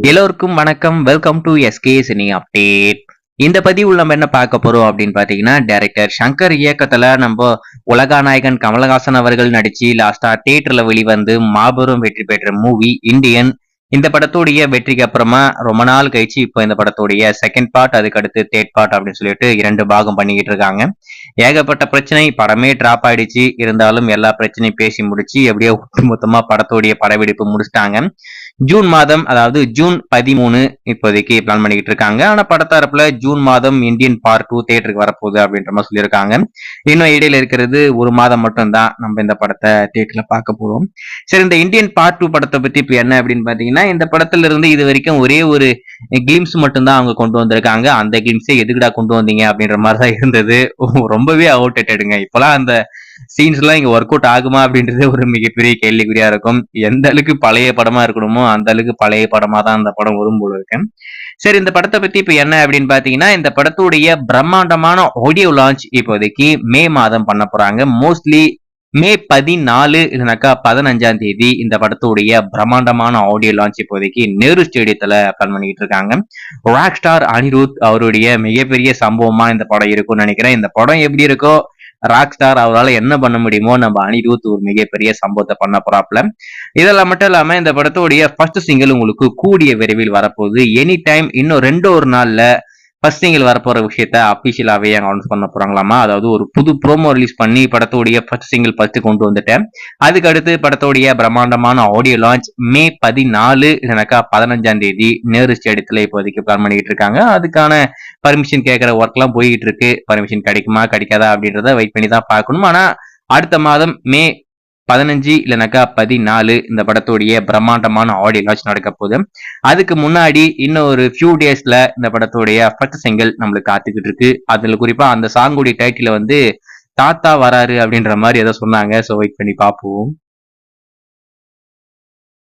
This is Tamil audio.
எல்லோருக்கும் வணக்கம். Welcome to SK cine update. இந்த பதிவுல நம்ம என்ன பார்க்க போறோம் அப்படின்னு பாத்தீங்கன்னா, டைரக்டர் சங்கர் இயக்கத்துல நம்ம உலகநாயகன் கமலஹாசன் அவர்கள் நடிச்சு லாஸ்டா தியேட்டர்ல வெளிவந்து மாபெரும் வெற்றி பெற்ற மூவி இந்தியன். இந்த படத்துடைய வெற்றிக்கு அப்புறமா ரொம்ப நாள் கழிச்சு இப்போ இந்த படத்துடைய செகண்ட் பார்ட், அதுக்கு அடுத்து தேர்ட் பார்ட் அப்படின்னு சொல்லிட்டு 2 பாகம் பண்ணிக்கிட்டு இருக்காங்க. ஏகப்பட்ட பிரச்சனை, படமே டிராப் ஆயிடுச்சு. இருந்தாலும் எல்லா பிரச்சனையும் பேசி முடிச்சு எப்படியோ ஒட்டுமொத்தமா படத்துடைய படப்பிடிப்பு முடிச்சிட்டாங்க. ஜூன் மாதம், அதாவது ஜூன் 13 இப்போதைக்கு பிளான் பண்ணிக்கிட்டு இருக்காங்க. ஆனா படத்தரப்புல ஜூன் மாதம் இந்தியன் பார்ட் 2 தியேட்டருக்கு வரப்போகுது அப்படின்ற மாதிரி சொல்லியிருக்காங்க. இன்னும் இடையில இருக்கிறது ஒரு மாதம் மட்டும்தான் நம்ம இந்த படத்தை தியேட்டர்ல பார்க்க போறோம். சரி, இந்த இந்தியன் பார்ட் 2 படத்தை பத்தி இப்ப என்ன அப்படின்னு பாத்தீங்கன்னா, இந்த படத்துல இருந்து இது வரைக்கும் ஒரே ஒரு கிளிம்ஸ் மட்டும்தான் அவங்க கொண்டு வந்திருக்காங்க. அந்த கிளிம்ஸே எதுக்குடா கொண்டு வந்தீங்க அப்படின்ற மாதிரிதான் இருந்தது. ரொம்பவே அவுட்டேட்டடுங்க. இப்பெல்லாம் அந்த சீன்ஸ் எல்லாம் இங்க ஒர்க் அவுட் ஆகுமா அப்படின்றதே ஒரு மிகப்பெரிய கேள்விக்குறியா இருக்கும். எந்த அளவுக்கு பழைய படமா இருக்கணுமோ அந்த அளவுக்கு பழைய படமா தான் அந்த படம் வரும் போல இருக்கு. சரி, இந்த படத்தை பத்தி இப்ப என்ன அப்படின்னு பாத்தீங்கன்னா, இந்த படத்துடைய பிரம்மாண்டமான ஆடியோ லான்ச் இப்போதைக்கு மே மாதம் பண்ண போறாங்க. மோஸ்ட்லி மே 14 இல்லைனாக்கா 15ஆம் தேதி இந்த படத்துடைய பிரம்மாண்டமான ஆடியோ லான்ச் இப்போதைக்கு நேரு ஸ்டேடியத்துல பிளான் பண்ணிட்டு இருக்காங்க. ராக் ஸ்டார் அனிருத் அவருடைய மிகப்பெரிய சம்பவமா இந்த படம் இருக்கும்னு நினைக்கிறேன். இந்த படம் எப்படி இருக்கோ, ராக் ஸ்டார் அவரால் என்ன பண்ண முடியுமோ நம்ம அனிருத் ஒரு மிகப்பெரிய சம்பவத்தை பண்ண போறாப்ல. இதெல்லாம் மட்டும் இல்லாம இந்த படத்துடைய ஃபர்ஸ்ட் சிங்கிள் உங்களுக்கு கூடிய விரைவில் வரப்போகுது. எனி டைம் இன்னும் 2 நாள்ல ஃபர்ஸ்ட் சிங்கிள் வரப்போற விஷயத்த அபிஷியலாவே அனௌன்ஸ் பண்ண போறாங்களாமா. அதாவது ஒரு புது ப்ரோமோ ரிலீஸ் பண்ணி படத்துடைய ஃபர்ஸ்ட் சிங்கிள் ஃபர்ஸ்ட் கொண்டு வந்துட்டேன். அதுக்கு அடுத்து படத்துடைய பிரம்மாண்டமான ஆடியோ லான்ச் மே 14 இல்லைனாக்கா 15ஆம் தேதி நேரு ஸ்டேடியத்துல இப்போதைக்கு பிளான் பண்ணிட்டு இருக்காங்க. அதுக்கான பர்மிஷன் கேட்கிற ஒர்க் எல்லாம் போயிட்டு இருக்கு. பர்மிஷன் கிடைக்குமா கிடைக்காதா அப்படின்றத வெயிட் பண்ணி தான் பார்க்கணும். ஆனா அடுத்த மாதம் மே 15 இல்லைனாக்கா 14 இந்த படத்துடைய பிரம்மாண்டமான ஆடியோ லான்ச் நடக்க போகுது. அதுக்கு முன்னாடி இன்னும் ஒரு ஃபியூ டேஸ்ல இந்த படத்துடைய ஃபர்ஸ்ட் சிங்கிள் நம்மளுக்கு காத்துக்கிட்டு இருக்கு. அதுல குறிப்பா அந்த சாங்குடைய டைட்டில வந்து தாத்தா வராரு அப்படின்ற மாதிரி ஏதோ சொன்னாங்க. ஸோ வெயிட் பண்ணி பார்ப்போம்.